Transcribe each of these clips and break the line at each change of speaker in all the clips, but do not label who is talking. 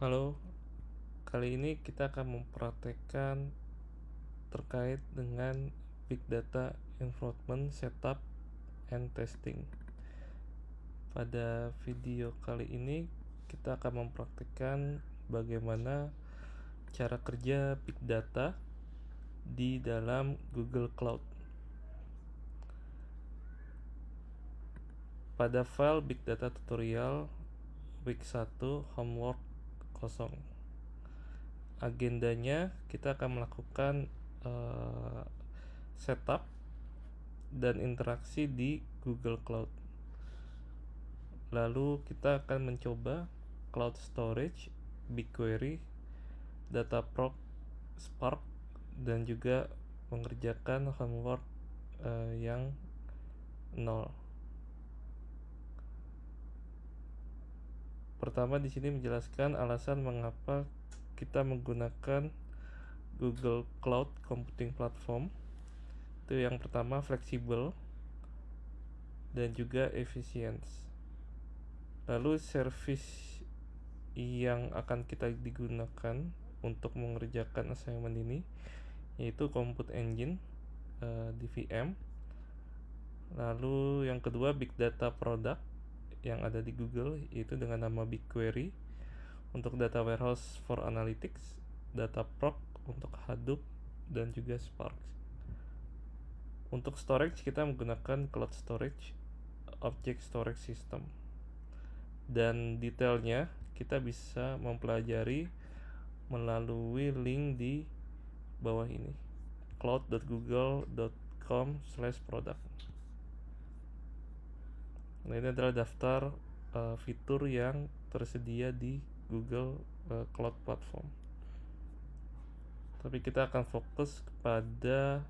Halo, kali ini kita akan mempraktekkan terkait dengan Big Data Environment Setup and Testing. Pada video kali ini kita akan mempraktekkan bagaimana cara kerja Big Data di dalam Google Cloud. Pada file Big Data Tutorial week 1 homework 0, agendanya kita akan melakukan setup dan interaksi di Google Cloud. Lalu kita akan mencoba Cloud Storage, BigQuery, Dataproc, Spark, dan juga mengerjakan homework yang 0. Pertama di sini menjelaskan alasan mengapa kita menggunakan Google Cloud Computing Platform. Itu yang pertama, fleksibel dan juga efisien. Lalu service yang akan kita digunakan untuk mengerjakan assignment ini yaitu Compute Engine di VM. Lalu yang kedua, Big Data Product yang ada di Google yaitu dengan nama BigQuery untuk Data Warehouse for Analytics, Dataproc untuk Hadoop, dan juga Spark. Untuk storage kita menggunakan Cloud Storage Object Storage System. Dan detailnya kita bisa mempelajari melalui link di bawah ini, cloud.google.com/product. Nah, ini adalah daftar fitur yang tersedia di Google Cloud Platform. Tapi kita akan fokus kepada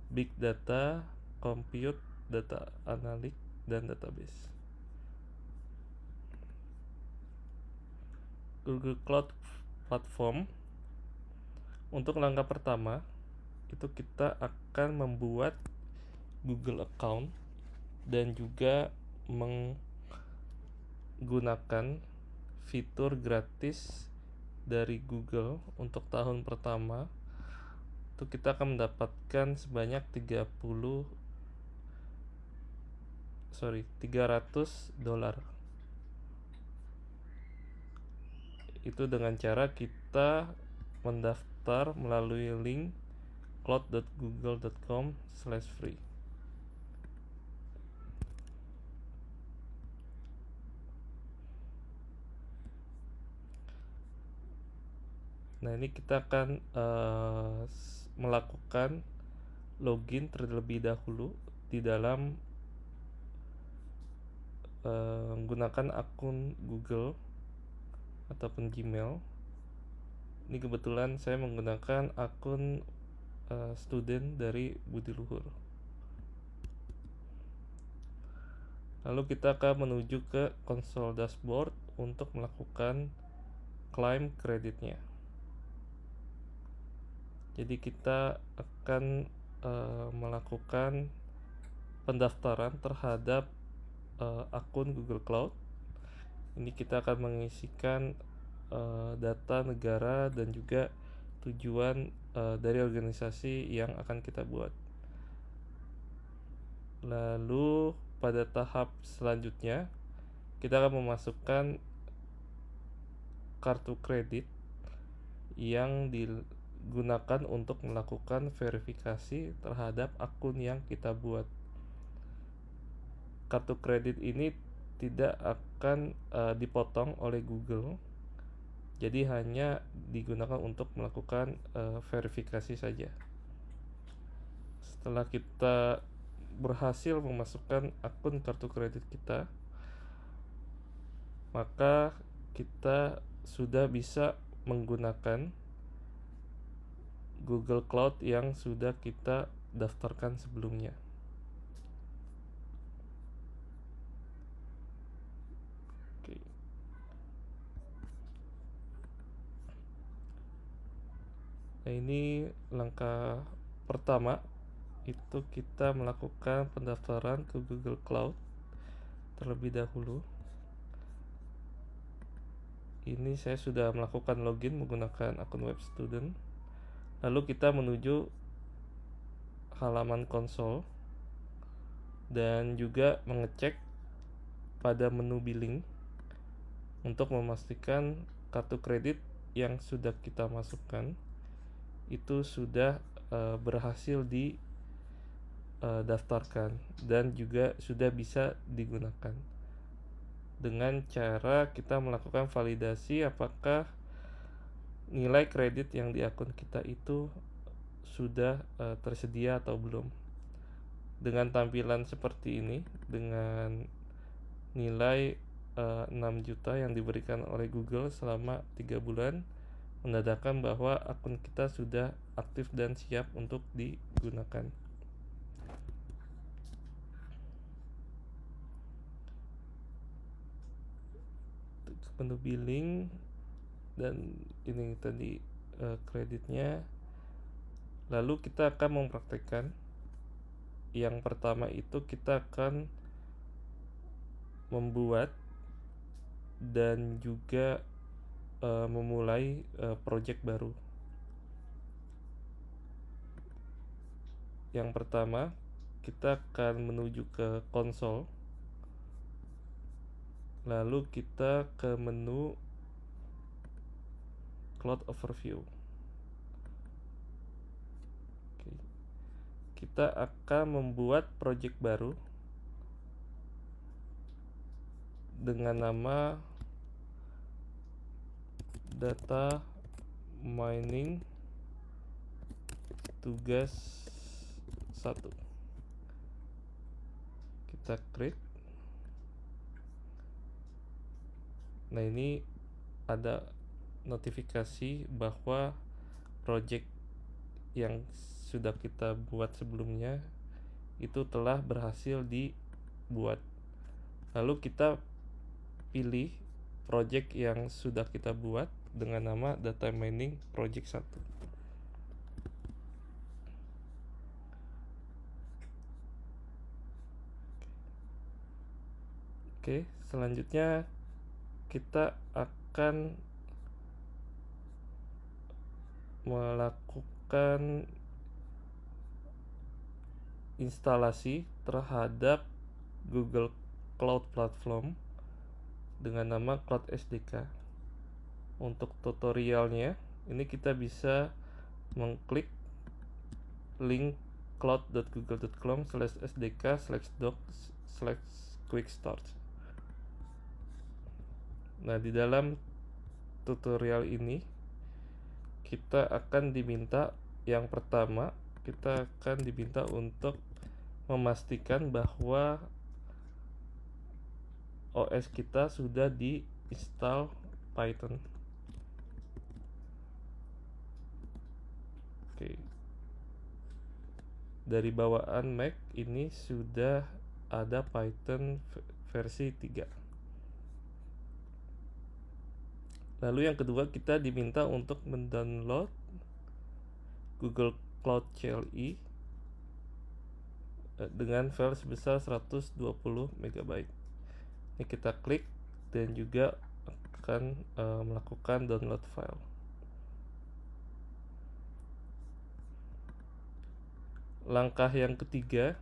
Big Data, Compute, Data Analytics, dan Database. Google Cloud Platform, untuk langkah pertama itu kita akan membuat Google account dan juga menggunakan fitur gratis dari Google. Untuk tahun pertama itu kita akan mendapatkan sebanyak $300. Itu dengan cara kita mendaftar melalui link cloud.google.com/free. Nah, ini kita akan melakukan login terlebih dahulu di dalam menggunakan akun Google ataupun Gmail. Ini kebetulan saya menggunakan akun student dari Budi Luhur. Lalu kita akan menuju ke konsol dashboard untuk melakukan klaim kreditnya. Jadi kita akan melakukan pendaftaran terhadap akun Google Cloud. Ini kita akan mengisikan data negara dan juga tujuan dari organisasi yang akan kita buat. Lalu pada tahap selanjutnya kita akan memasukkan kartu kredit yang digunakan untuk melakukan verifikasi terhadap akun yang kita buat. Kartu kredit ini tidak akan dipotong oleh Google, jadi hanya digunakan untuk melakukan verifikasi saja. Setelah kita berhasil memasukkan akun kartu kredit kita, maka kita sudah bisa menggunakan Google Cloud yang sudah kita daftarkan sebelumnya. Oke. Nah, ini langkah pertama, itu kita melakukan pendaftaran ke Google Cloud terlebih dahulu. ini saya sudah melakukan login menggunakan akun web student. Lalu kita menuju halaman konsol dan juga mengecek pada menu billing untuk memastikan kartu kredit yang sudah kita masukkan itu sudah berhasil didaftarkan dan juga sudah bisa digunakan. Dengan cara kita melakukan validasi apakah nilai kredit yang di akun kita itu sudah tersedia atau belum. Dengan tampilan seperti ini, dengan nilai 6 juta yang diberikan oleh Google selama 3 bulan, menandakan bahwa akun kita sudah aktif dan siap untuk digunakan. Menu billing dan ini tadi kreditnya. Lalu kita akan mempraktekkan. Yang pertama itu kita akan membuat dan juga memulai project baru. Yang pertama, kita akan menuju ke konsol. Lalu kita ke menu Cloud Overview. Oke. Kita akan membuat project baru dengan nama data mining tugas 1. Kita create. Nah, ini ada notifikasi bahwa project yang sudah kita buat sebelumnya itu telah berhasil dibuat. Lalu kita pilih project yang sudah kita buat dengan nama data mining project 1. Oke, selanjutnya kita akan melakukan instalasi terhadap Google Cloud Platform dengan nama Cloud SDK. Untuk tutorialnya, ini kita bisa mengklik link cloud.google.com/sdk/docs/quickstart. Nah, di dalam tutorial ini kita akan diminta, yang pertama kita akan diminta untuk memastikan bahwa OS kita sudah di-install Python. Oke. Dari bawaan Mac ini sudah ada Python versi 3. Lalu yang kedua, kita diminta untuk mendownload Google Cloud CLI dengan file sebesar 120 MB. Ini kita klik dan juga akan melakukan download file. Langkah yang ketiga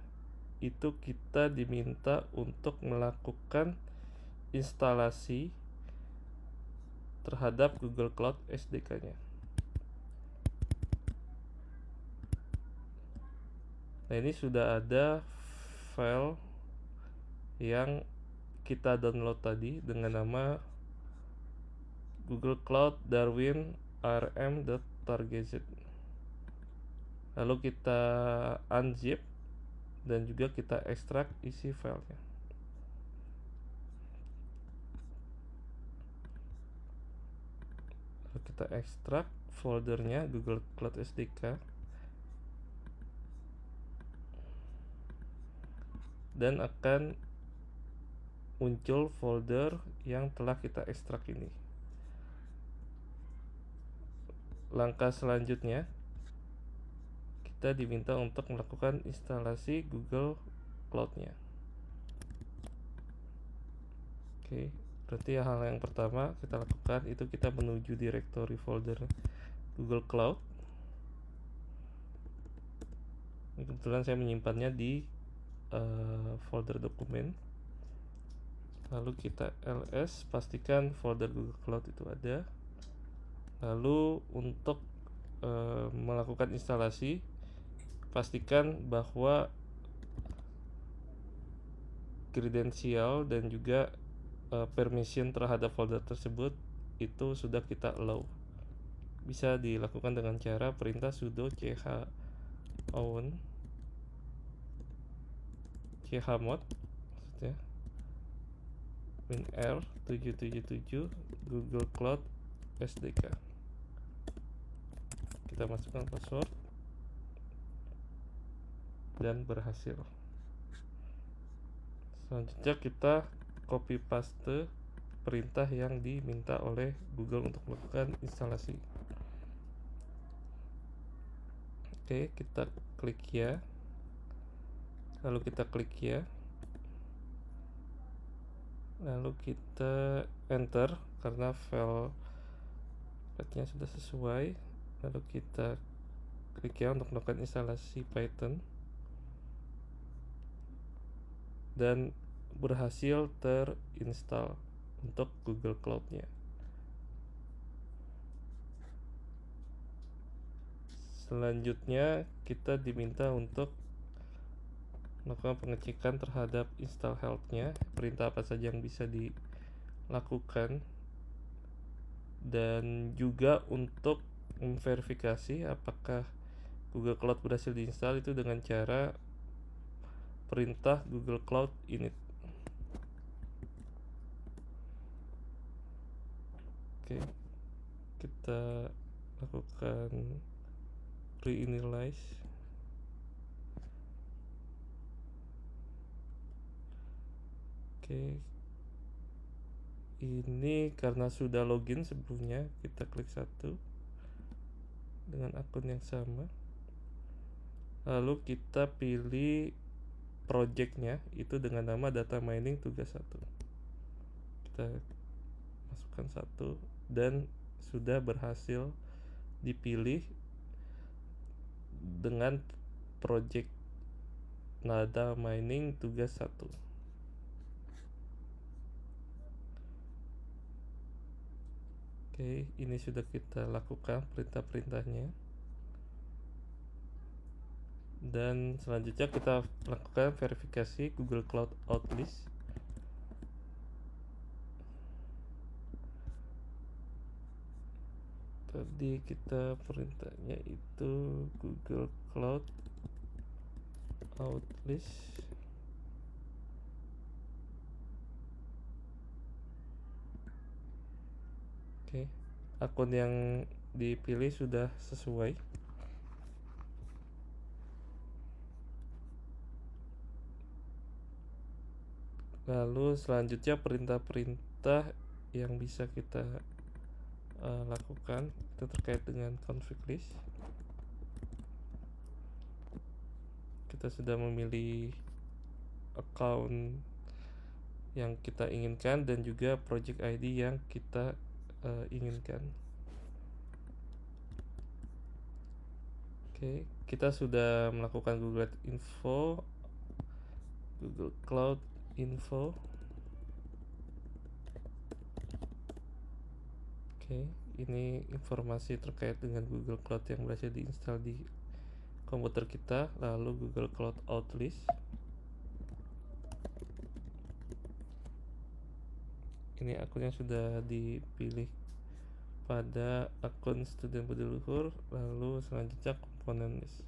itu kita diminta untuk melakukan instalasi terhadap Google Cloud SDK-nya. Nah, ini sudah ada file yang kita download tadi dengan nama Google Cloud Darwin rm.target. Lalu kita unzip dan juga kita ekstrak isi filenya. Lalu kita ekstrak foldernya Google Cloud SDK dan akan muncul folder yang telah kita ekstrak ini. Langkah selanjutnya kita diminta untuk melakukan instalasi Google Cloud-nya. Oke, Berarti hal yang pertama kita lakukan itu kita menuju directory folder Google Cloud. Kebetulan saya menyimpannya di folder dokumen. Lalu kita ls, pastikan folder Google Cloud itu ada. Lalu untuk melakukan instalasi, pastikan bahwa kredensial dan juga permission terhadap folder tersebut itu sudah kita allow. Bisa dilakukan dengan cara perintah sudo chown chmod maksudnya winr 777 Google Cloud SDK. Kita masukkan password dan berhasil. Selanjutnya kita copy paste perintah yang diminta oleh Google untuk melakukan instalasi. Oke, kita klik ya. Lalu kita klik ya. Lalu kita enter karena file pathnya sudah sesuai. Lalu kita klik ya untuk melakukan instalasi Python. Dan berhasil terinstall untuk Google Cloud-nya. Selanjutnya kita diminta untuk melakukan pengecekan terhadap install help-nya, perintah apa saja yang bisa dilakukan, dan juga untuk memverifikasi apakah Google Cloud berhasil diinstal itu dengan cara perintah Google Cloud init. Oke, kita lakukan reinitialize. Oke, ini karena sudah login sebelumnya, kita klik satu dengan akun yang sama. Lalu kita pilih projectnya itu dengan nama data mining tugas 1. Kita masukkan 1 dan sudah berhasil dipilih dengan project data mining tugas 1. Oke, ini sudah kita lakukan perintah-perintahnya. Dan selanjutnya kita lakukan verifikasi Google Cloud Outlist. Tadi kita perintahnya itu Google Cloud Outlist. Oke, akun yang dipilih sudah sesuai. Lalu selanjutnya perintah-perintah yang bisa kita lakukan itu terkait dengan config list. Kita sudah memilih account yang kita inginkan dan juga project ID yang kita inginkan. Oke, kita sudah melakukan Google Info, Google Cloud Info. Oke, ini informasi terkait dengan Google Cloud yang berhasil diinstal di komputer kita. Lalu Google Cloud Outlist. Ini akun yang sudah dipilih pada akun student budi luhur. Lalu selanjutnya komponen list.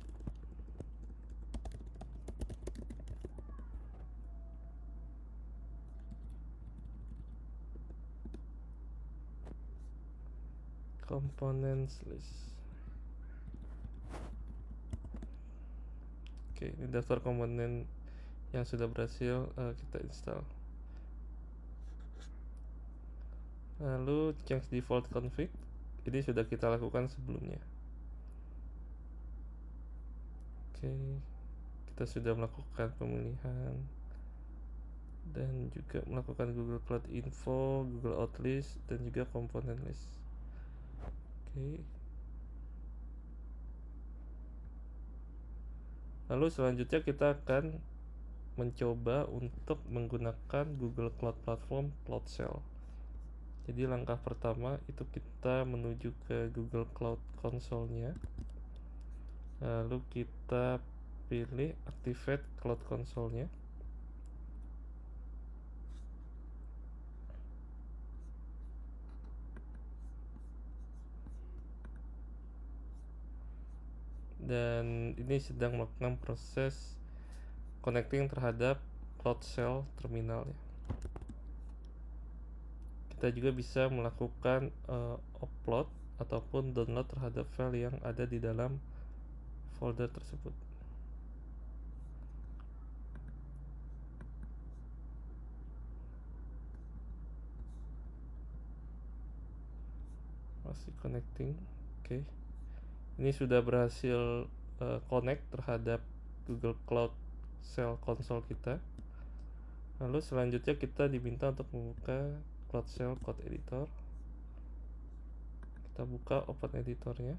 Components list. Oke, ini daftar komponen yang sudah berhasil kita install. Lalu change default config, ini sudah kita lakukan sebelumnya. Oke, kita sudah melakukan pemilihan dan juga melakukan Google Cloud Info, Google Outlist, dan juga komponen list. Oke. Lalu selanjutnya kita akan mencoba untuk menggunakan Google Cloud Platform Cloud Shell. Jadi langkah pertama itu kita menuju ke Google Cloud Console-nya. Lalu kita pilih Activate Cloud Console-nya. Dan ini sedang melakukan proses connecting terhadap Cloud Shell terminal ya. Kita juga bisa melakukan upload ataupun download terhadap file yang ada di dalam folder tersebut. Masih connecting. Oke. Ini sudah berhasil connect terhadap Google Cloud Shell Console kita. Lalu selanjutnya kita diminta untuk membuka Cloud Shell Code Editor. Kita buka Open Editornya.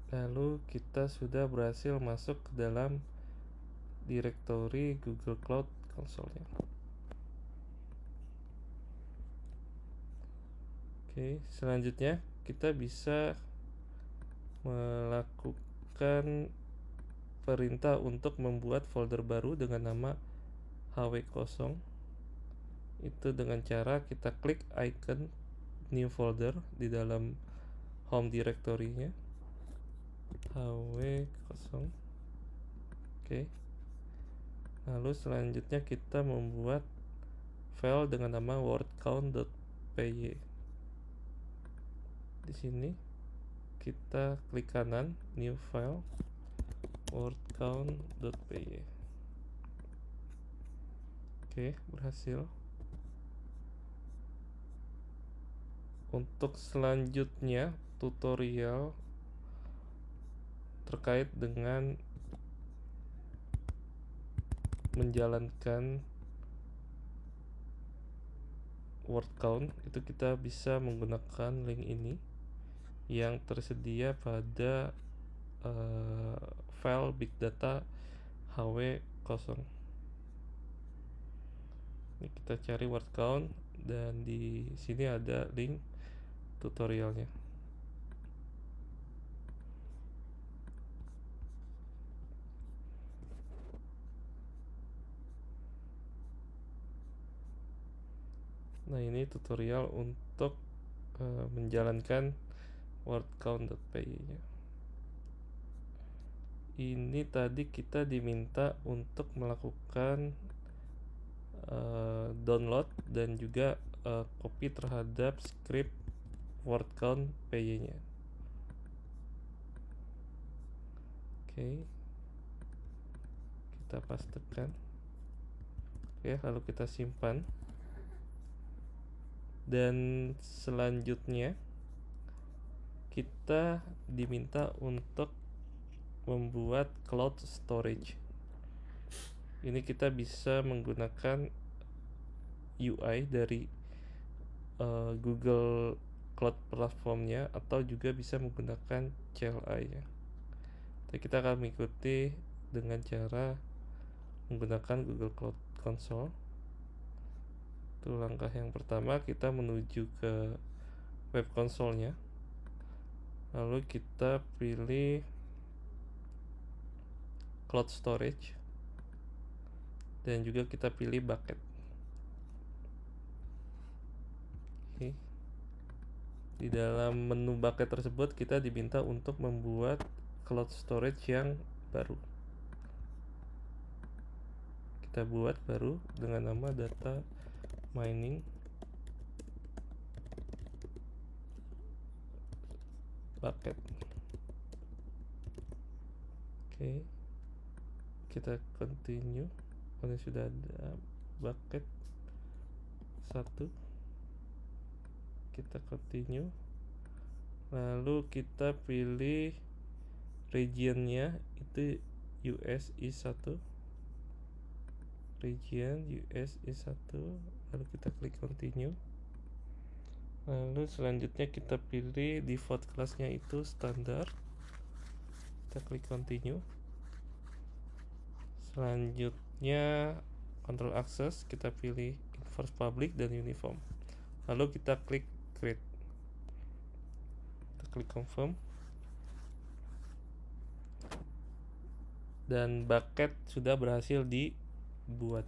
Lalu kita sudah berhasil masuk ke dalam direktori Google Cloud Console-nya. Oke, selanjutnya kita bisa melakukan perintah untuk membuat folder baru dengan nama hw0. Itu dengan cara kita klik icon new folder di dalam home directory-nya hw0. Oke. Lalu selanjutnya kita membuat file dengan nama wordcount.py. Di sini kita klik kanan new file wordcount.py. Oke, berhasil. Untuk selanjutnya tutorial terkait dengan menjalankan word count itu kita bisa menggunakan link ini yang tersedia pada file big data hw0. Ini kita cari word count dan di sini ada link tutorialnya. Nah, ini tutorial untuk menjalankan wordcount.py-nya. Ini tadi kita diminta untuk melakukan download dan juga copy terhadap script wordcount.py-nya. Oke. Kita pastekan. Oke, lalu kita simpan. Dan selanjutnya kita diminta untuk membuat cloud storage. Ini kita bisa menggunakan UI dari Google Cloud Platform-nya atau juga bisa menggunakan CLI-nya. Jadi kita akan mengikuti dengan cara menggunakan Google Cloud Console. Itu langkah yang pertama, kita menuju ke web console-nya. Lalu kita pilih cloud storage dan juga kita pilih bucket. Oke. Di dalam menu bucket tersebut kita diminta untuk membuat cloud storage yang baru. Kita buat baru dengan nama data mining bucket. Oke. Kita continue. Ini sudah ada bucket 1. Kita continue. Lalu kita pilih regionnya itu US is 1, region US is 1, lalu kita klik continue. Lalu selanjutnya kita pilih default kelasnya itu standar, kita klik continue. Selanjutnya control access, kita pilih enforce public dan uniform, lalu kita klik create, kita klik confirm, dan bucket sudah berhasil dibuat.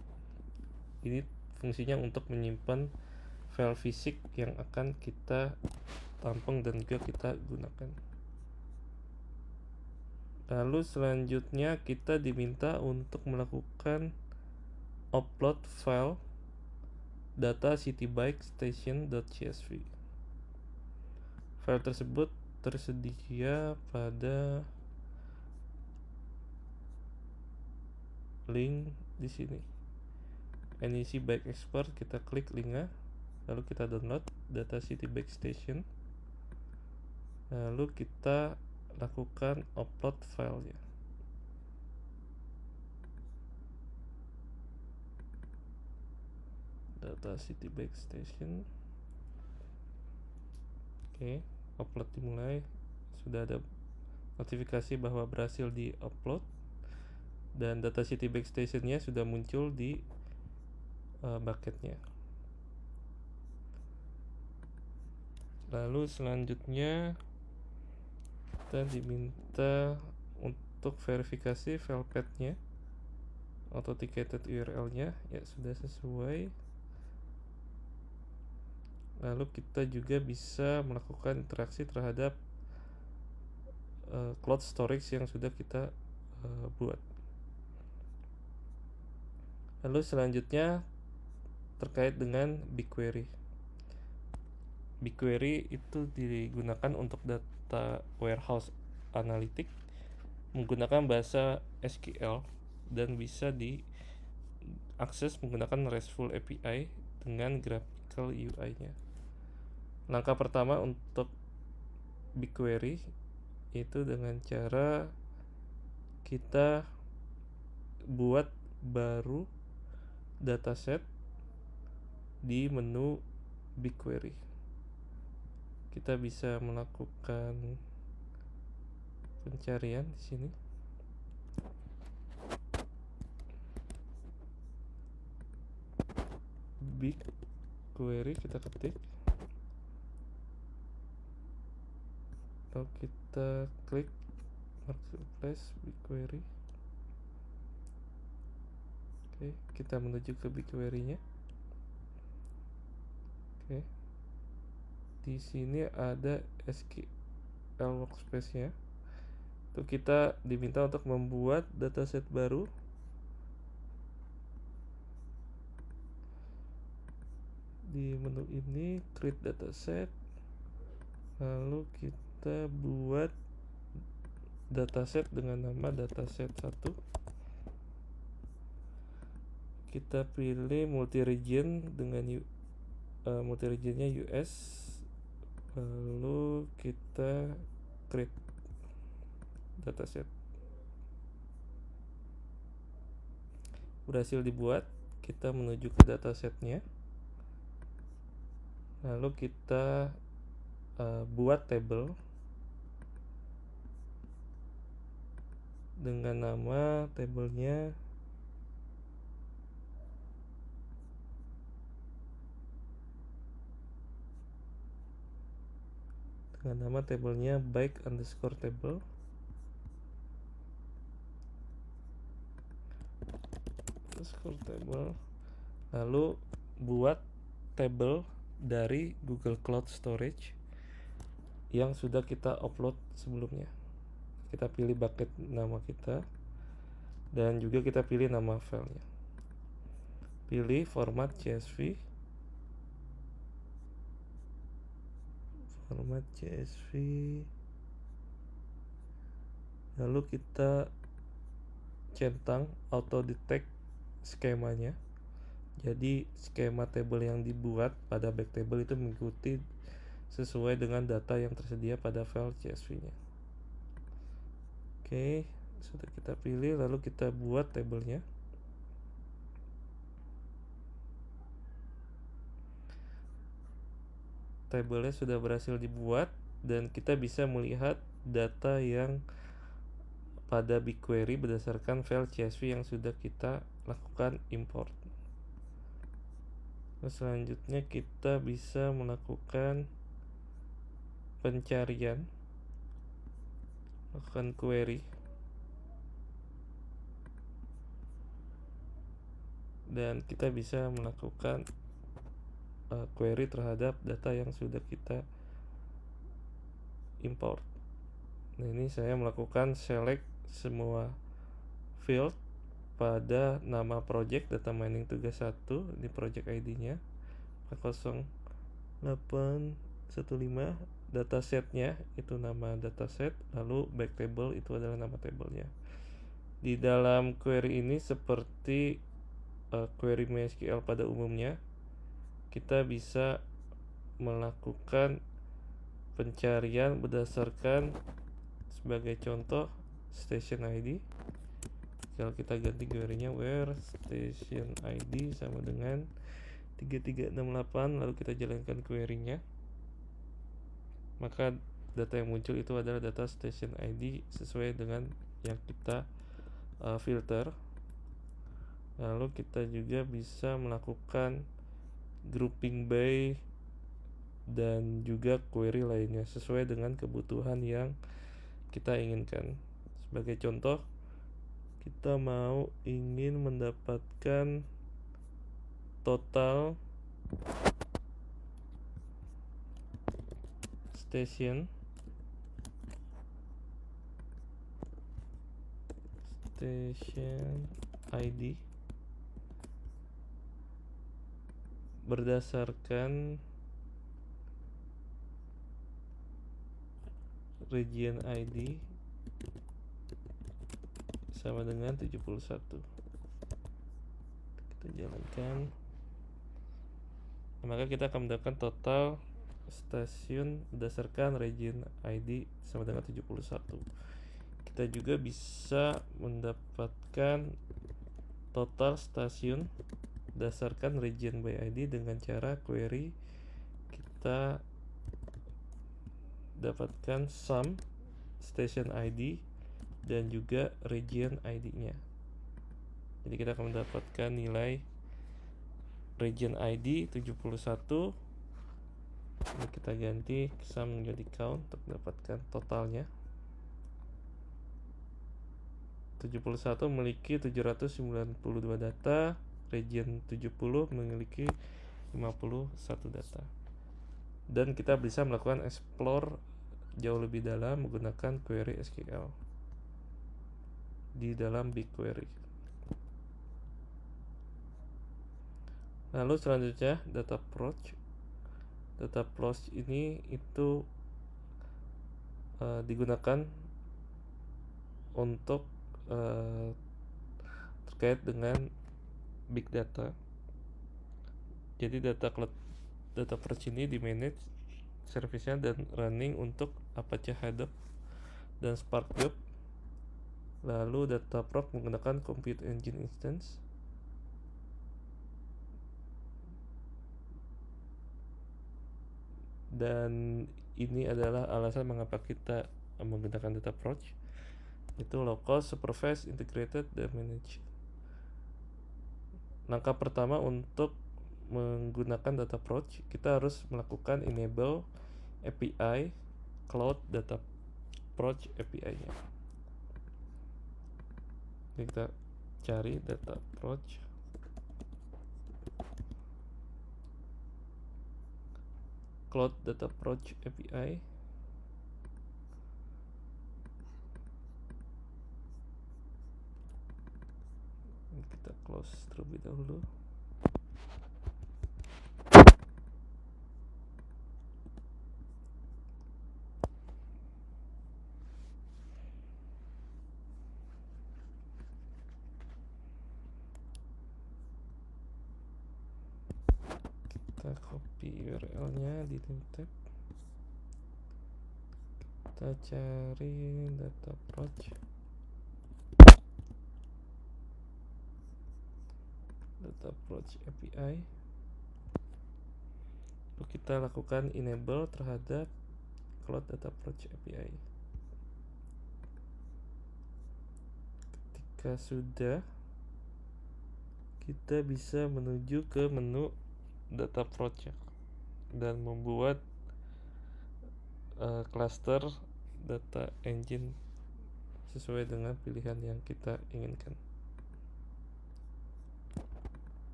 Ini fungsinya untuk menyimpan file fisik yang akan kita tampung dan juga kita gunakan. Lalu selanjutnya kita diminta untuk melakukan upload file data citybikestation.csv. File tersebut tersedia pada link di sini. NEC Bike Expert, kita klik linknya, lalu kita download data citybikestation, lalu kita lakukan upload filenya. Data citybikestation. Oke, upload dimulai. Sudah ada notifikasi bahwa berhasil di-upload dan data citybikestation-nya sudah muncul di bucketnya. Lalu selanjutnya kita diminta untuk verifikasi file path-nya, authenticated URL-nya ya sudah sesuai. Lalu kita juga bisa melakukan interaksi terhadap cloud storage yang sudah kita buat. Lalu selanjutnya terkait dengan BigQuery. BigQuery itu digunakan untuk data warehouse analytic menggunakan bahasa SQL dan bisa diakses menggunakan RESTful API dengan graphical UI-nya. Langkah pertama untuk BigQuery itu dengan cara kita buat baru dataset di menu BigQuery. Kita bisa melakukan pencarian di sini. BigQuery kita ketik. Lalu kita klik marketplace BigQuery. Oke, kita menuju ke BigQuery-nya. Oke. Di sini ada SQL workspace-nya. Itu kita diminta untuk membuat dataset baru. Di menu ini create dataset. Lalu kita buat dataset dengan nama dataset 1. Kita pilih multi region dengan multi regionnya US. Lalu kita create dataset. Berhasil dibuat, kita menuju ke datasetnya. Lalu kita buat table dengan nama tabelnya bike underscore table. Lalu buat table dari Google Cloud Storage yang sudah kita upload sebelumnya. Kita pilih bucket nama kita dan juga kita pilih nama filenya. Pilih format CSV. Lalu kita centang auto detect skemanya. Jadi skema table yang dibuat pada back table itu mengikuti sesuai dengan data yang tersedia pada file CSV-nya. Oke, sudah kita pilih, lalu kita buat tabelnya. Tabelnya sudah berhasil dibuat dan kita bisa melihat data yang pada BigQuery berdasarkan file CSV yang sudah kita lakukan import. Nah, selanjutnya kita bisa melakukan pencarian, lakukan query, dan kita bisa melakukan query terhadap data yang sudah kita import. Nah, ini saya melakukan select semua field pada nama project data mining tugas 1, ini project ID-nya 0815, datasetnya itu nama dataset, lalu back table itu adalah nama tabelnya. Di dalam query ini seperti query MySQL pada umumnya, kita bisa melakukan pencarian berdasarkan, sebagai contoh, station ID. Kalau kita ganti query-nya where station ID sama dengan 3368, lalu kita jalankan query-nya, maka data yang muncul itu adalah data station ID sesuai dengan yang kita filter. Lalu kita juga bisa melakukan grouping by dan juga query lainnya sesuai dengan kebutuhan yang kita inginkan. Sebagai contoh, kita ingin mendapatkan total station ID berdasarkan region ID sama dengan 71. Kita jalankan, maka kita akan mendapatkan total stasiun berdasarkan region ID sama dengan 71. Kita juga bisa mendapatkan total stasiun berdasarkan region by ID dengan cara query kita dapatkan sum station ID dan juga region ID-nya. Jadi kita akan mendapatkan nilai region ID 71. Ini kita ganti sum menjadi count untuk mendapatkan totalnya. 71 memiliki 792 data, region 70 memiliki 51 data. Dan kita bisa melakukan explore jauh lebih dalam menggunakan query SQL di dalam BigQuery. Lalu selanjutnya data approach. Data approach ini itu digunakan untuk terkait dengan big data. Jadi data approach ini di manage service-nya dan running untuk Apache Hadoop dan Spark Job. Lalu Dataproc menggunakan Compute Engine Instance. Dan ini adalah alasan mengapa kita menggunakan data approach, itu low cost, supervised, integrated, dan managed. Langkah pertama untuk menggunakan data approach, kita harus melakukan enable API Cloud Data Approach API-nya. Jadi kita cari data approach. Cloud Data Approach API. Kita close terlebih dahulu. Kita copy URL-nya di name tab. Kita cari data approach. Data Approach API. Lalu kita lakukan enable terhadap Cloud Data Approach API. Ketika sudah, kita bisa menuju ke menu Data Project dan membuat cluster data engine sesuai dengan pilihan yang kita inginkan.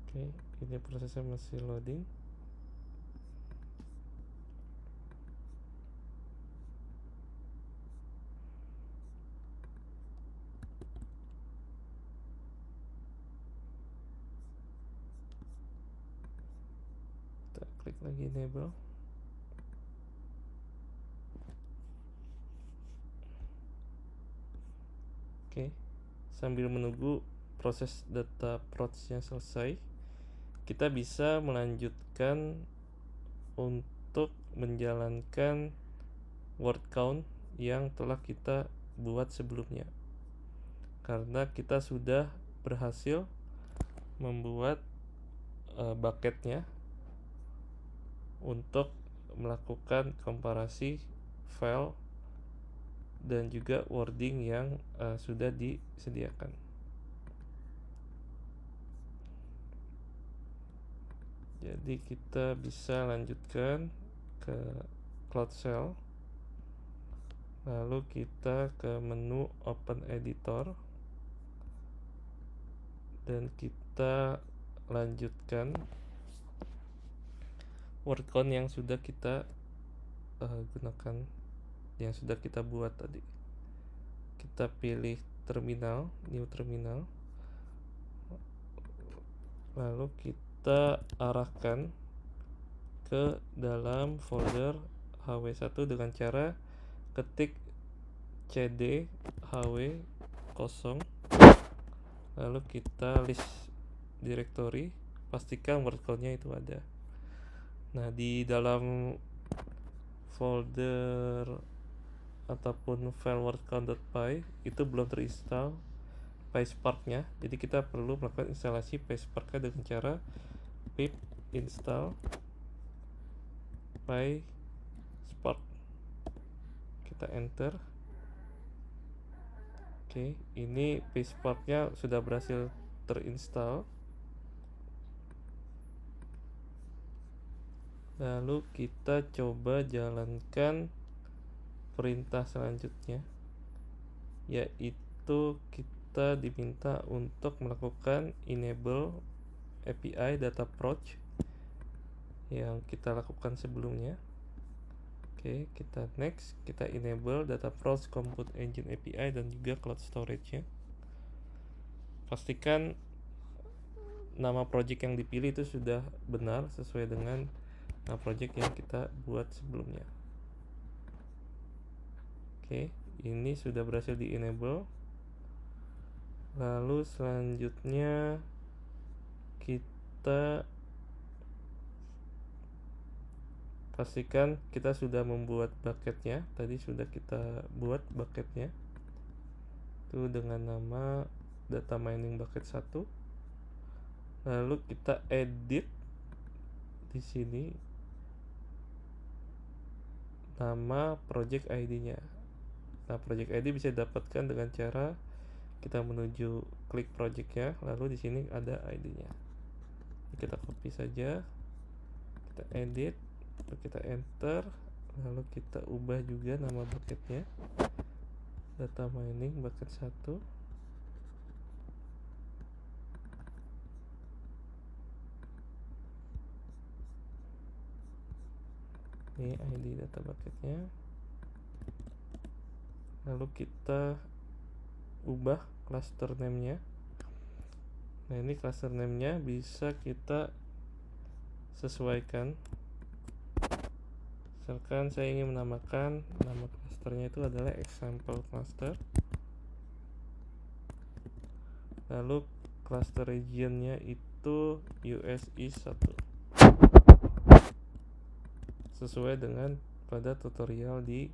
Oke, ini prosesnya masih loading. Kita klik lagi enable. Oke, sambil menunggu proses data approach-nya selesai, kita bisa melanjutkan untuk menjalankan word count yang telah kita buat sebelumnya, karena kita sudah berhasil membuat bucketnya untuk melakukan komparasi file dan juga wording yang sudah disediakan. Jadi kita bisa lanjutkan ke Cloud Shell, lalu kita ke menu Open Editor dan kita lanjutkan word count yang sudah kita gunakan, yang sudah kita buat tadi. Kita pilih terminal, new terminal, lalu kita arahkan ke dalam folder hw1 dengan cara ketik cd hw0, lalu kita list directory, pastikan word count-nya itu ada. Nah, di dalam folder ataupun file wordcount.py itu belum terinstall PySpark-nya, jadi kita perlu melakukan instalasi PySpark-nya dengan cara pip install PySpark. Kita enter. Oke, ini PySpark-nya sudah berhasil terinstall. Lalu kita coba jalankan perintah selanjutnya, yaitu kita diminta untuk melakukan enable API Data Approach yang kita lakukan sebelumnya. Oke, kita next, kita enable Data Approach Compute Engine API dan juga Cloud Storage-nya. Pastikan nama project yang dipilih itu sudah benar sesuai dengan project yang kita buat sebelumnya. Oke, ini sudah berhasil di enable. Lalu selanjutnya kita pastikan kita sudah membuat bucketnya. Tadi sudah kita buat bucketnya itu dengan nama data mining bucket 1. Lalu kita edit di sini nama project ID-nya. Nah, project ID bisa didapatkan dengan cara kita menuju klik project-nya, lalu di sini ada ID-nya. Kita copy saja, kita edit, lalu kita enter, lalu kita ubah juga nama bucketnya, data mining bucket 1. Ini ID data bucketnya. Lalu kita ubah cluster name-nya. Nah, ini cluster name-nya bisa kita sesuaikan. Misalkan saya ingin menamakan nama clusternya itu adalah example cluster. Lalu cluster region-nya itu US East 1. Sesuai dengan pada tutorial di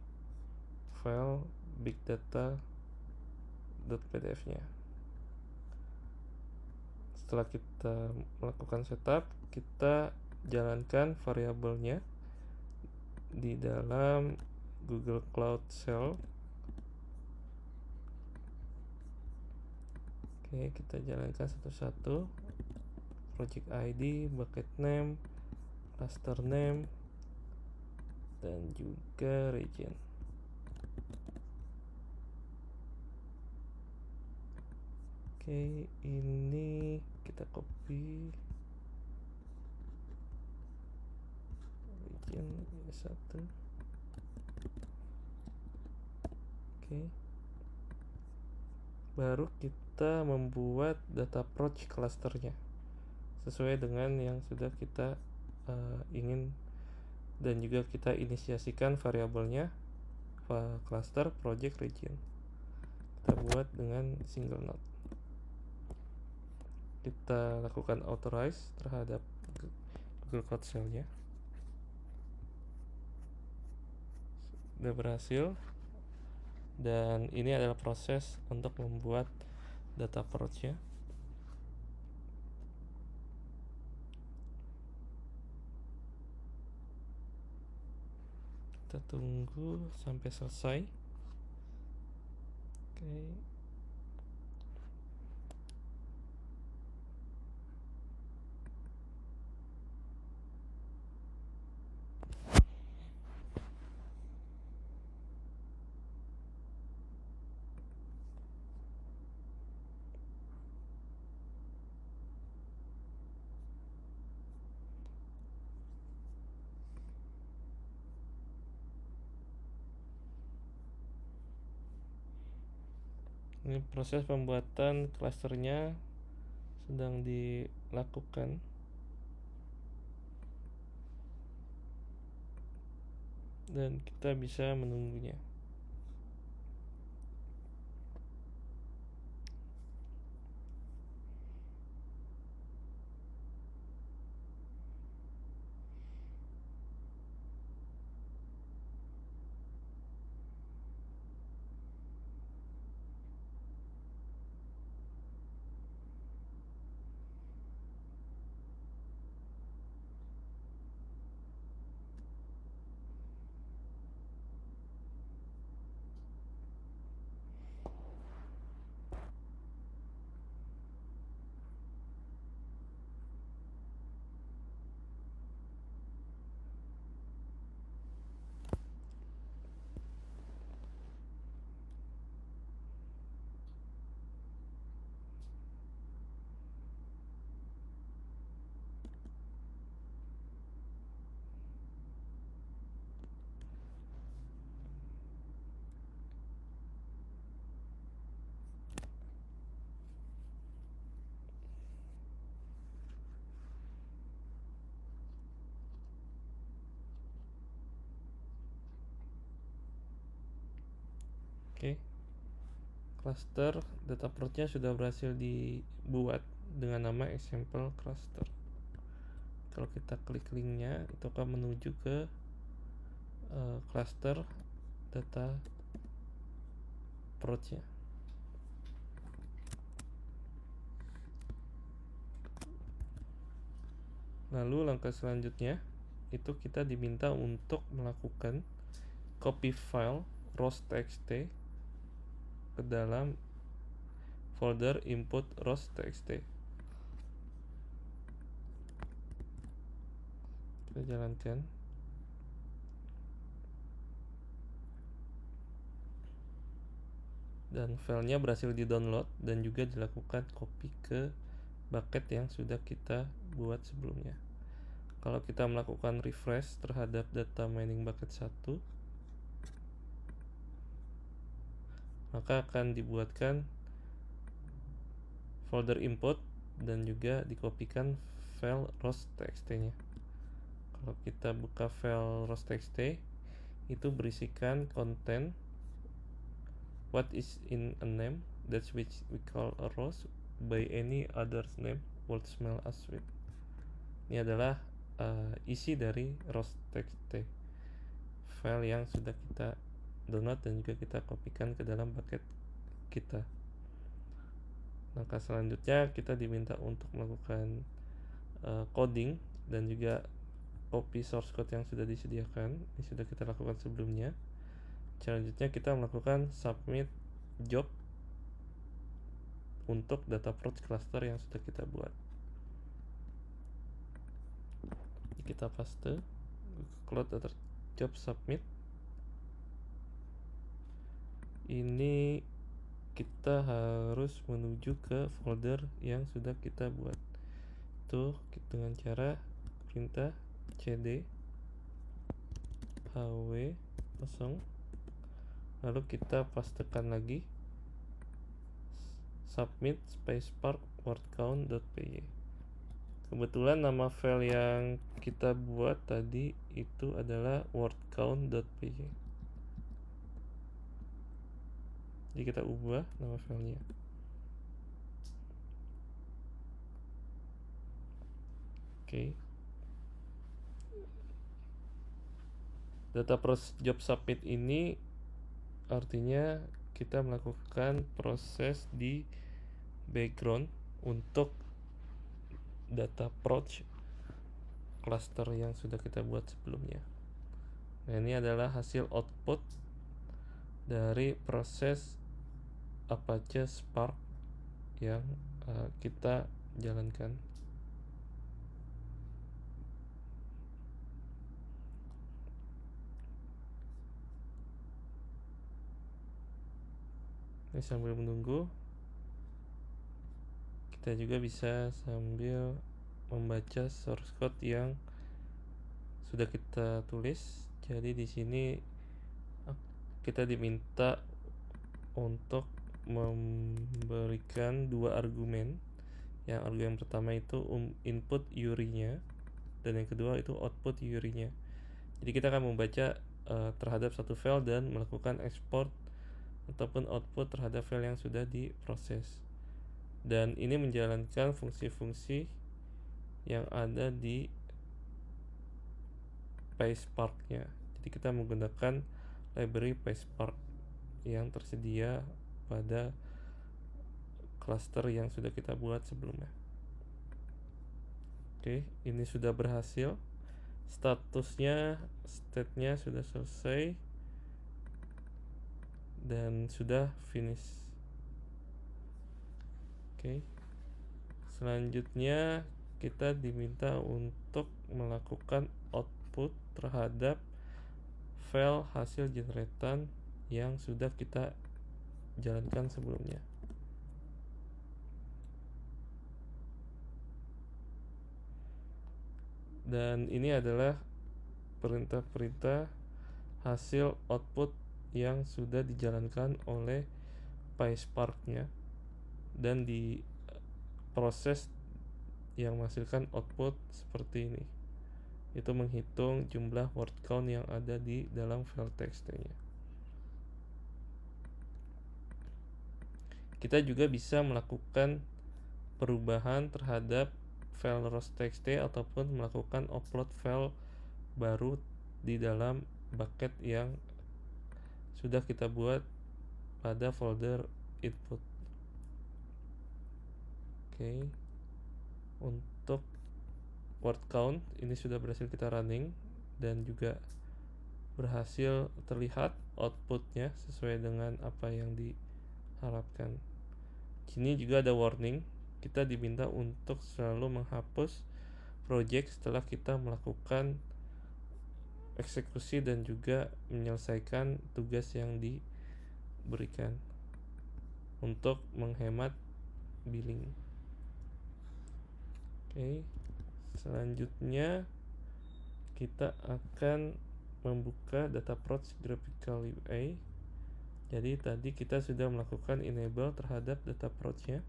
file bigdata.py. .pdf-nya. Setelah kita melakukan setup, kita jalankan variabelnya di dalam Google Cloud Shell. Oke, kita jalankan satu-satu. Project ID, bucket name, cluster name, dan juga region. Oke, ini kita copy region satu. Oke, baru kita membuat data approach clusternya sesuai dengan yang sudah kita ingin, dan juga kita inisiasikan variabelnya cluster project region. Kita buat dengan single node. Kita lakukan authorize terhadap Google Cloud Shell-nya. Sudah berhasil, dan ini adalah proses untuk membuat data approach-nya. Kita tunggu sampai selesai. Oke. Ini proses pembuatan klasternya sedang dilakukan. Dan kita bisa menunggunya. Oke. Cluster data approach-nya sudah berhasil dibuat dengan nama example cluster. Kalau kita klik linknya, itu akan menuju ke cluster data approach-nya. Lalu langkah selanjutnya itu kita diminta untuk melakukan copy file rows.txt ke dalam folder input rows.txt. Kita jalankan. Dan filenya berhasil di-download dan juga dilakukan copy ke bucket yang sudah kita buat sebelumnya. Kalau kita melakukan refresh terhadap data mining bucket 1, maka akan dibuatkan folder input dan juga dikopikan file rows.txt-nya. Kalau kita buka file rows.txt, itu berisikan konten what is in a name that which we call a rows by any other's name would smell as sweet. Ini adalah isi dari rows.txt, file yang sudah kita download dan juga kita kopikan ke dalam bucket kita. Langkah selanjutnya kita diminta untuk melakukan coding dan juga copy source code yang sudah disediakan. Ini sudah kita lakukan sebelumnya. Selanjutnya kita melakukan submit job untuk data approach cluster yang sudah kita buat. Kita paste cloud data job submit. Ini kita harus menuju ke folder yang sudah kita buat. Itu dengan cara perintah cd hw kosong, lalu kita pastekan lagi submit spacebar wordcount.py. Kebetulan nama file yang kita buat tadi itu adalah wordcount.py. Jadi kita ubah nama filenya. Oke. Data job submit ini artinya kita melakukan proses di background untuk data approach cluster yang sudah kita buat sebelumnya. Nah, ini adalah hasil output dari proses Apache Spark yang kita jalankan. Ini sambil menunggu, kita juga bisa sambil membaca source code yang sudah kita tulis. Jadi di sini kita diminta untuk memberikan dua argumen. Yang argumen pertama itu input URI-nya dan yang kedua itu output URI-nya. Jadi kita akan membaca terhadap satu file dan melakukan export ataupun output terhadap file yang sudah diproses. Dan ini menjalankan fungsi-fungsi yang ada di PySpark-nya. Jadi kita menggunakan library PySpark yang tersedia pada cluster yang sudah kita buat sebelumnya. Oke, ini sudah berhasil. Statusnya, state-nya sudah selesai dan sudah finish. Oke. Selanjutnya kita diminta untuk melakukan output terhadap file hasil generatan yang sudah kita jalankan sebelumnya. Dan ini adalah perintah-perintah hasil output yang sudah dijalankan oleh PySpark-nya dan di proses yang menghasilkan output seperti ini. Itu menghitung jumlah word count yang ada di dalam file txt-nya. Kita juga bisa melakukan perubahan terhadap file rows.txt ataupun melakukan upload file baru di dalam bucket yang sudah kita buat pada folder input. Oke. Untuk word count ini sudah berhasil kita running dan juga berhasil terlihat outputnya sesuai dengan apa yang diharapkan. Sini juga ada warning, kita diminta untuk selalu menghapus project setelah kita melakukan eksekusi dan juga menyelesaikan tugas yang diberikan untuk menghemat billing. Oke. Selanjutnya kita akan membuka data approach graphical UI. Jadi tadi kita sudah melakukan enable terhadap data approach-nya.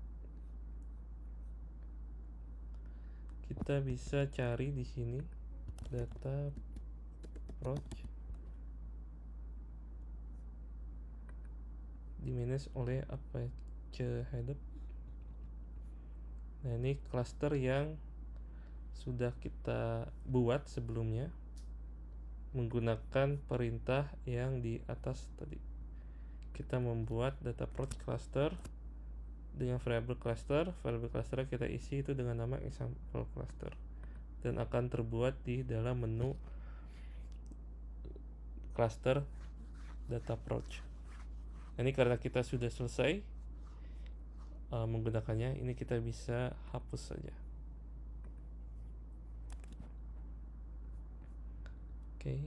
Kita bisa cari di sini data approach, dimanage oleh Apache Hadoop. Nah, ini cluster yang sudah kita buat sebelumnya menggunakan perintah yang di atas tadi. Kita membuat data approach cluster dengan variable cluster kita isi itu dengan nama example cluster dan akan terbuat di dalam menu cluster data approach. Ini karena kita sudah selesai menggunakannya, ini kita bisa hapus saja. Oke.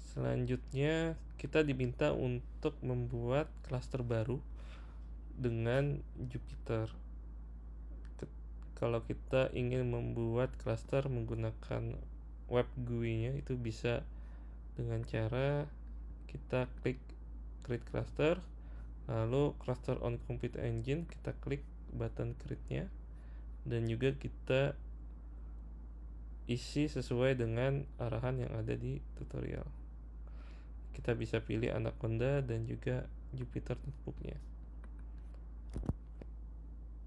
Selanjutnya kita diminta untuk membuat cluster baru dengan Jupyter. Kalau kita ingin membuat cluster menggunakan web GUI-nya, itu bisa dengan cara kita klik create cluster, lalu cluster on computer engine, kita klik button create-nya, dan juga kita isi sesuai dengan arahan yang ada di tutorial. Kita bisa pilih Anaconda dan juga Jupyter Notebook-nya.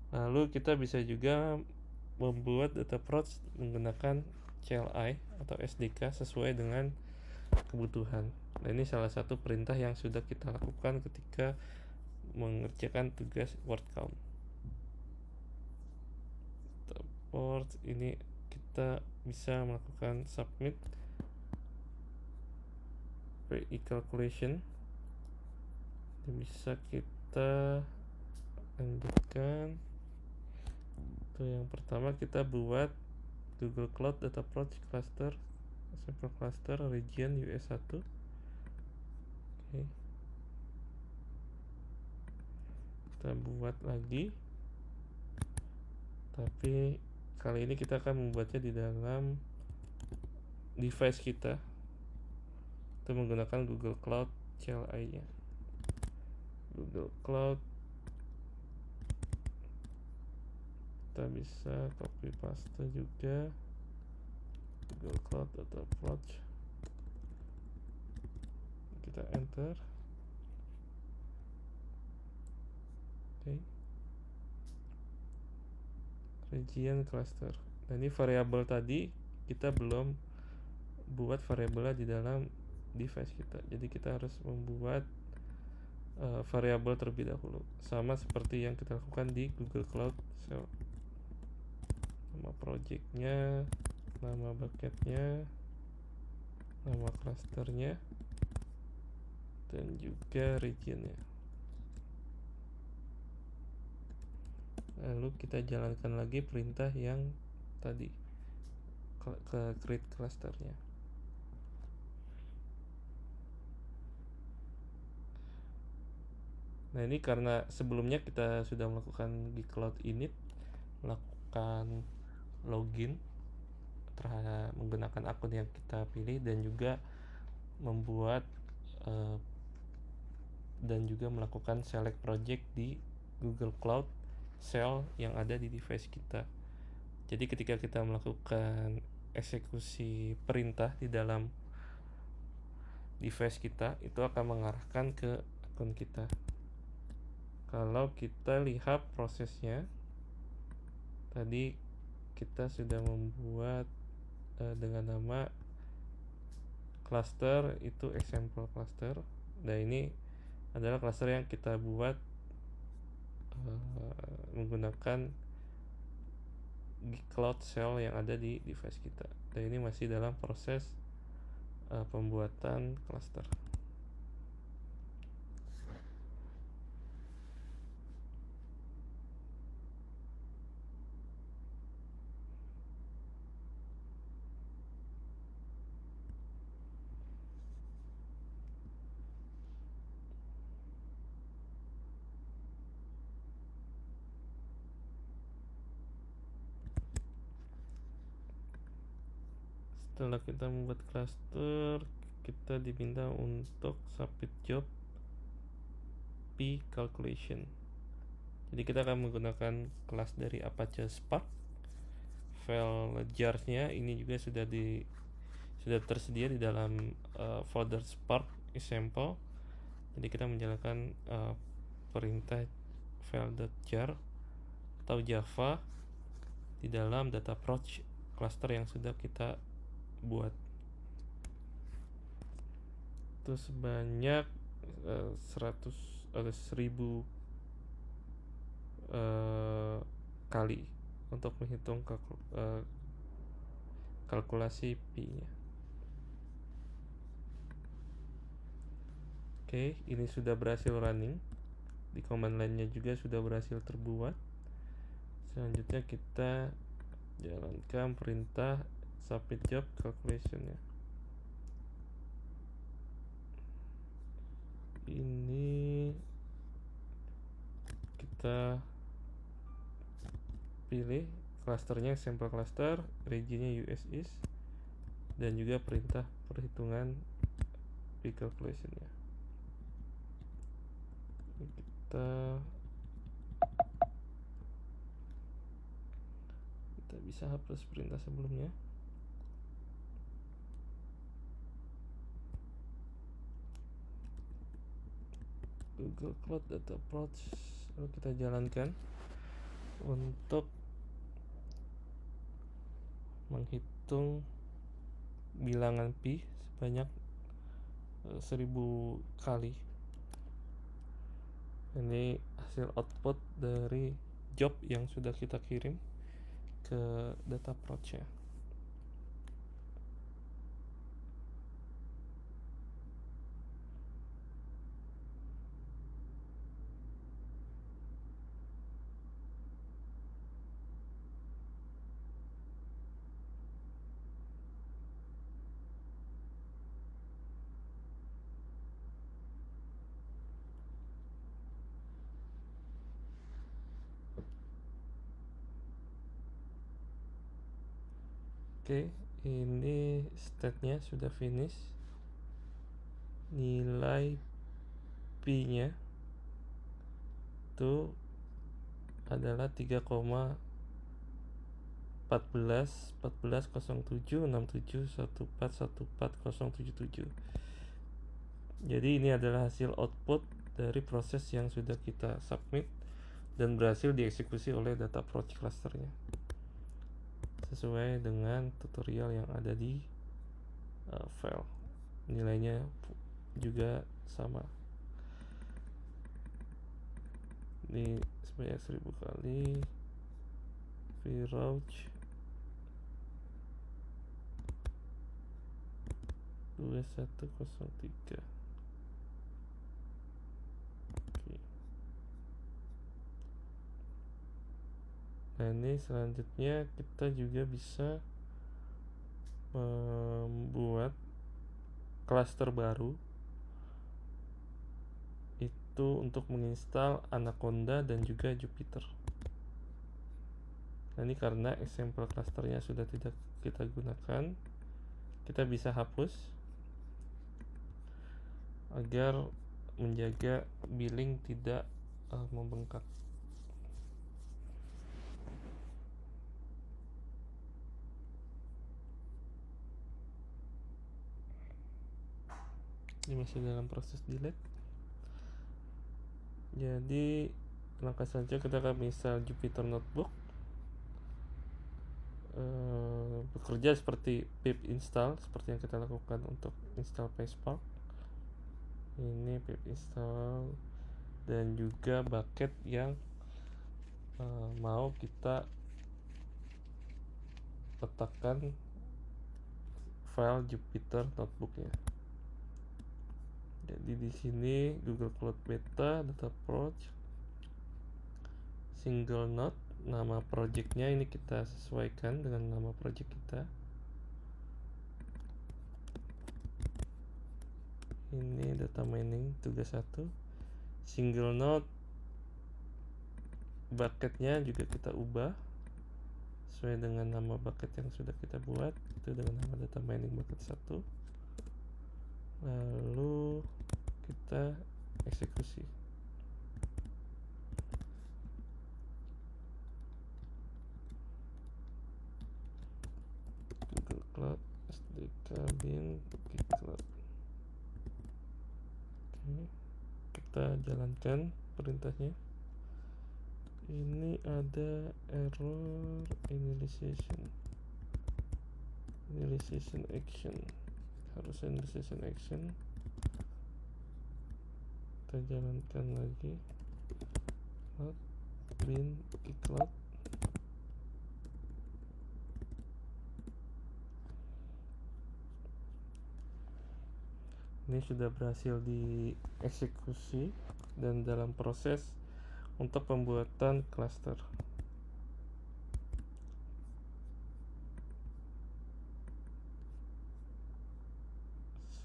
Lalu kita bisa juga membuat data approach menggunakan CLI atau SDK sesuai dengan kebutuhan. Nah, ini salah satu perintah yang sudah kita lakukan ketika mengerjakan tugas word count. Report ini kita bisa melakukan submit pre-calculation. Bisa kita lanjutkan. Itu yang pertama, kita buat Google Cloud Data Approach Cluster, sample cluster region US1. Oke. Kita buat lagi, tapi kali ini kita akan membuatnya di dalam device kita. Kita menggunakan Google Cloud CLI-nya. Google Cloud, kita bisa copy paste juga Google Cloud Data Approach, kita enter. Oke. Region cluster. Nah, ini variabel tadi kita belum buat variabelnya di dalam device kita, jadi kita harus membuat variabel terlebih dahulu, sama seperti yang kita lakukan di Google Cloud Shell. Nama projectnya, nama bucketnya, nama clusternya, dan juga regionnya. Lalu kita jalankan lagi perintah yang tadi ke create clusternya. Nah, ini karena sebelumnya kita sudah melakukan di Cloud Init, melakukan login terhadap menggunakan akun yang kita pilih, dan juga membuat dan juga melakukan select project di Google Cloud Shell yang ada di device kita. Jadi ketika kita melakukan eksekusi perintah di dalam device kita, itu akan mengarahkan ke akun kita. Kalau kita lihat prosesnya, tadi kita sudah membuat dengan nama cluster itu example cluster. Dan ini adalah cluster yang kita buat menggunakan Cloud Shell yang ada di device kita. Dan ini masih dalam proses pembuatan cluster. Setelah kita membuat cluster, kita diminta untuk submit job p-calculation. Jadi kita akan menggunakan kelas dari Apache Spark. File jar-nya ini juga sudah tersedia di dalam folder Spark example. Jadi kita menjalankan perintah file.jar atau Java di dalam data approach cluster yang sudah kita buat. Itu sebanyak 1000 kali untuk menghitung kalkulasi pi-nya. Oke, ini sudah berhasil running. Di command line-nya juga sudah berhasil terbuat. Selanjutnya kita jalankan perintah submit job calculation-nya. Ini kita pilih klasternya sampel cluster, region-nya US East, dan juga perintah perhitungan pi calculation-nya. Kita bisa hapus perintah sebelumnya. Google Cloud Data Approach, lalu kita jalankan untuk menghitung bilangan pi sebanyak 1000 kali. Ini hasil output dari job yang sudah kita kirim ke data approach-nya. Oke, ini state-nya sudah finish. Nilai pi-nya itu adalah 3,14.07.6714141477. Jadi ini adalah hasil output dari proses yang sudah kita submit dan berhasil dieksekusi oleh data approach clusternya sesuai dengan tutorial yang ada di file. Nilainya juga sama. Ini sebanyak 1000 kali VRouch 2103. Nah, ini selanjutnya kita juga bisa membuat klaster baru itu untuk menginstal Anaconda dan juga Jupyter. Nah, ini karena example klasternya sudah tidak kita gunakan, kita bisa hapus agar menjaga billing tidak membengkak. Ini masih dalam proses delete. Jadi langkah selanjutnya kita akan install Jupyter Notebook. Bekerja seperti pip install seperti yang kita lakukan untuk install PySpark. Ini pip install dan juga bucket yang mau kita letakkan file Jupyter Notebook-nya. Jadi di sini Google Cloud Beta, Data Approach, Single Node, nama projectnya ini kita sesuaikan dengan nama project kita. Ini data mining tugas 1. Single Node, bucketnya juga kita ubah sesuai dengan nama bucket yang sudah kita buat, itu dengan nama data mining bucket 1. Lalu kita eksekusi. Google Cloud SDK bin Cloud. Oke, kita jalankan perintahnya. Ini ada error initialization action. Harus initialization action. Kita jalankan lagi. bin iCloud. Ini sudah berhasil dieksekusi dan dalam proses untuk pembuatan cluster.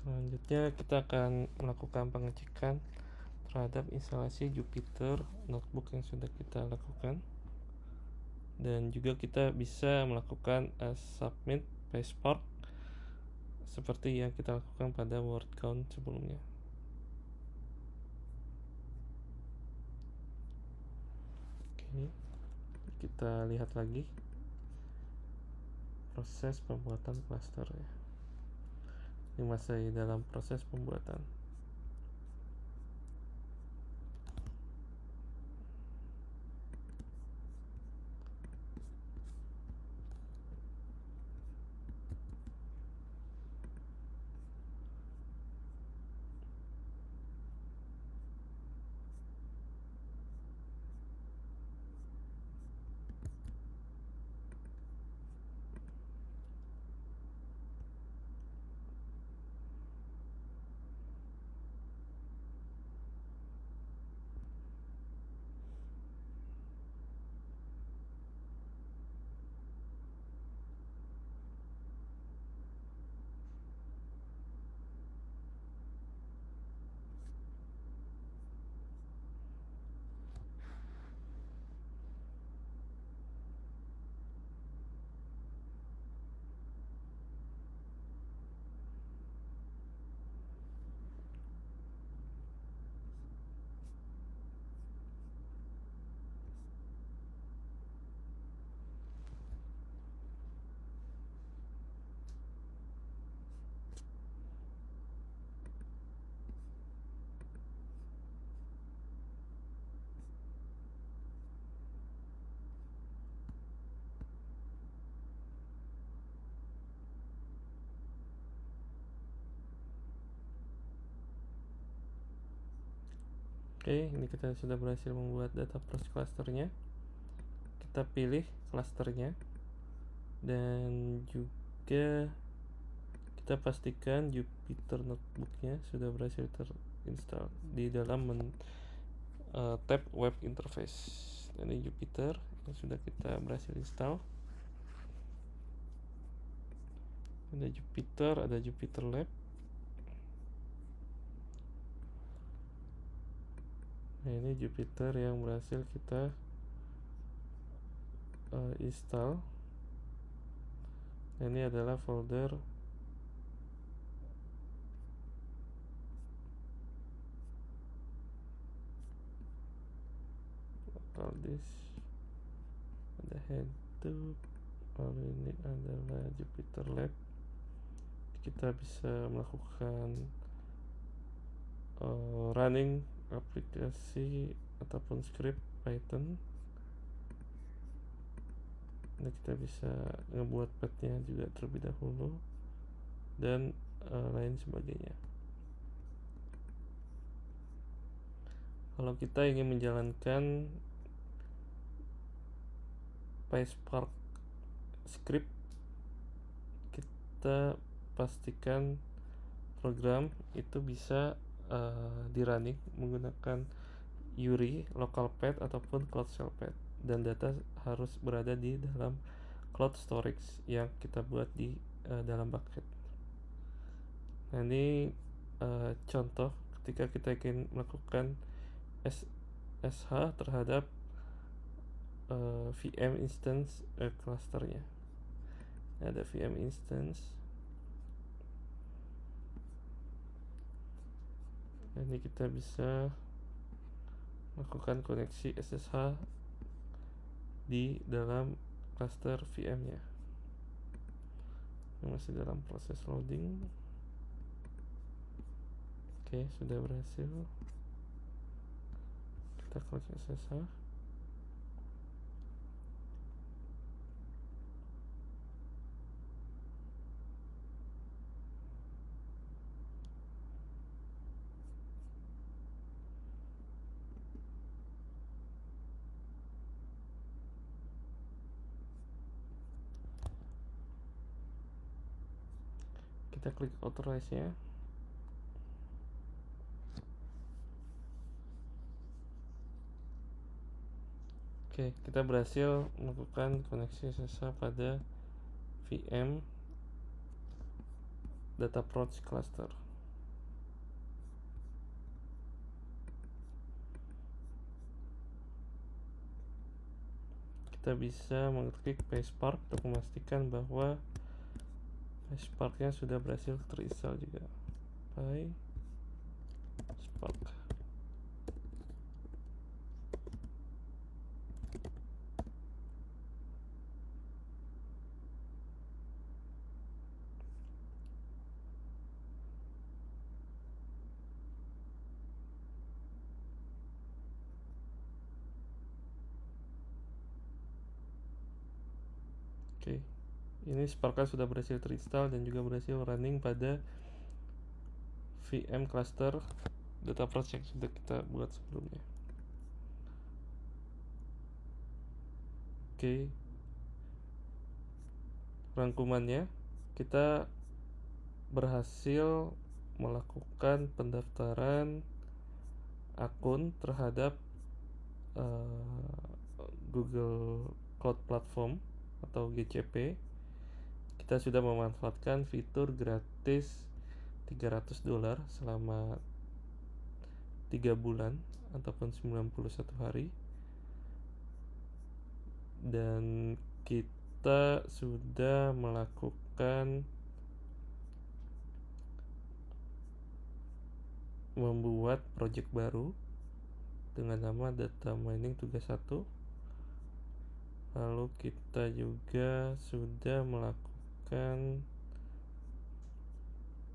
Selanjutnya kita akan melakukan pengecekan terhadap instalasi Jupyter Notebook yang sudah kita lakukan, dan juga kita bisa melakukan submit PySpark seperti yang kita lakukan pada word count sebelumnya. Oke, kita lihat lagi proses pembuatan cluster ya. Ini masih dalam proses pembuatan. Oke, ini kita sudah berhasil membuat data process clusternya. Kita pilih clusternya, dan juga kita pastikan Jupyter Notebooknya sudah berhasil terinstall di dalam tab web interface. Ini Jupyter yang sudah kita berhasil install. Ada Jupyter Lab. Nah, ini Jupyter yang berhasil kita install. Nah, ini adalah folder local disk, ada header. Lalu ini adalah Jupyter Lab. Kita bisa melakukan running aplikasi ataupun script Python. Nah, kita bisa ngebuat pathnya juga terlebih dahulu, dan lain sebagainya. Kalau kita ingin menjalankan PySpark script, kita pastikan program itu bisa di-running menggunakan URI, local path ataupun cloud shell path, dan data harus berada di dalam cloud storage yang kita buat di dalam bucket. Nah, ini contoh ketika kita ingin melakukan SSH terhadap VM instance clusternya. Ada VM instance. Ini kita bisa melakukan koneksi SSH di dalam cluster VM-nya. Ini masih dalam proses loading. Oke, sudah berhasil. Kita klik SSH. Kita klik authorize-nya. Oke, kita berhasil melakukan koneksi SSH pada VM Data Approach Cluster. Kita bisa mengklik PySpark untuk memastikan bahwa PySpark-nya sudah berhasil terinstall juga. PySpark. Oke, ini Spark sudah berhasil terinstall dan juga berhasil running pada VM cluster data approach yang sudah kita buat sebelumnya. Oke, rangkumannya, kita berhasil melakukan pendaftaran akun terhadap Google Cloud Platform atau GCP. Kita sudah memanfaatkan fitur gratis $300 selama 3 bulan ataupun 91 hari, dan kita sudah melakukan membuat project baru dengan nama Data Mining Tugas 1. Lalu kita juga sudah melakukan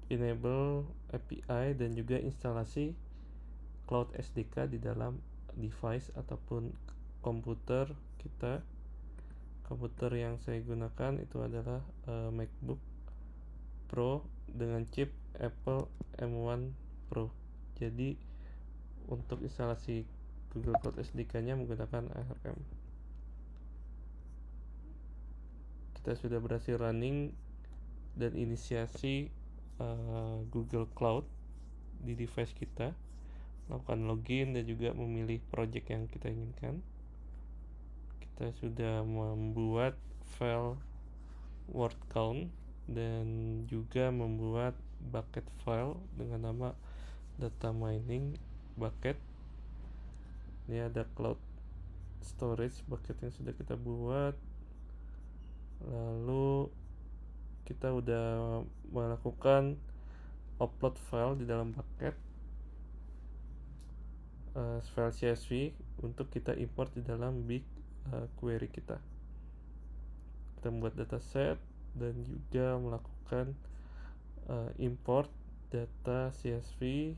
enable API dan juga instalasi Cloud SDK di dalam device ataupun komputer kita. Komputer yang saya gunakan itu adalah MacBook Pro dengan chip Apple M1 Pro. Jadi untuk instalasi Google Cloud SDK-nya menggunakan ARM. Kita sudah berhasil running dan inisiasi Google Cloud di device kita, melakukan login dan juga memilih project yang kita inginkan. Kita sudah membuat file word count dan juga membuat bucket file dengan nama data mining bucket. Ini ada cloud storage bucket yang sudah kita buat. Lalu kita udah melakukan upload file di dalam bucket, file CSV untuk kita import di dalam BigQuery kita. Kita membuat dataset dan juga melakukan import data CSV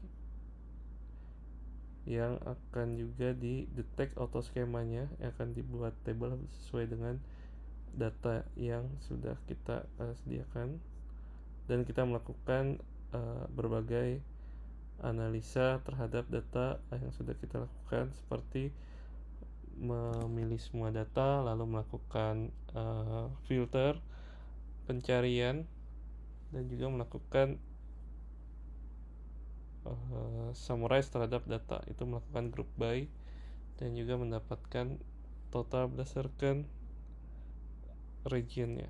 yang akan juga di-detect auto skemanya, yang akan dibuat table sesuai dengan data yang sudah kita sediakan, dan kita melakukan berbagai analisa terhadap data yang sudah kita lakukan, seperti memilih semua data, lalu melakukan filter, pencarian, dan juga melakukan summarize terhadap data itu, melakukan group by, dan juga mendapatkan total berdasarkan regionnya.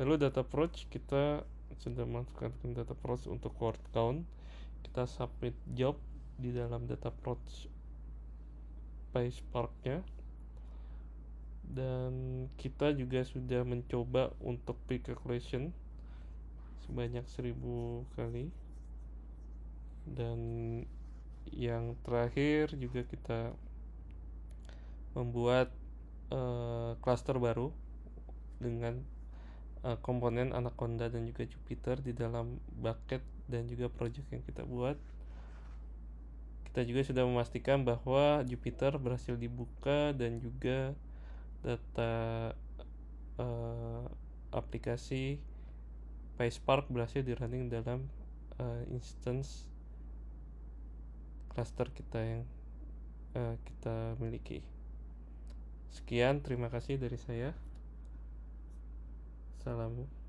Lalu data approach, kita sudah melakukan data approach untuk word count. Kita submit job di dalam data approach PySpark-nya, dan kita juga sudah mencoba untuk pre-calculation sebanyak 1000 kali, dan yang terakhir juga kita membuat cluster baru dengan komponen Anaconda dan juga Jupyter di dalam bucket dan juga project yang kita buat. Kita juga sudah memastikan bahwa Jupyter berhasil dibuka dan juga data aplikasi PySpark berhasil di-running dalam instance cluster kita yang kita miliki. Sekian, terima kasih dari saya. Salam.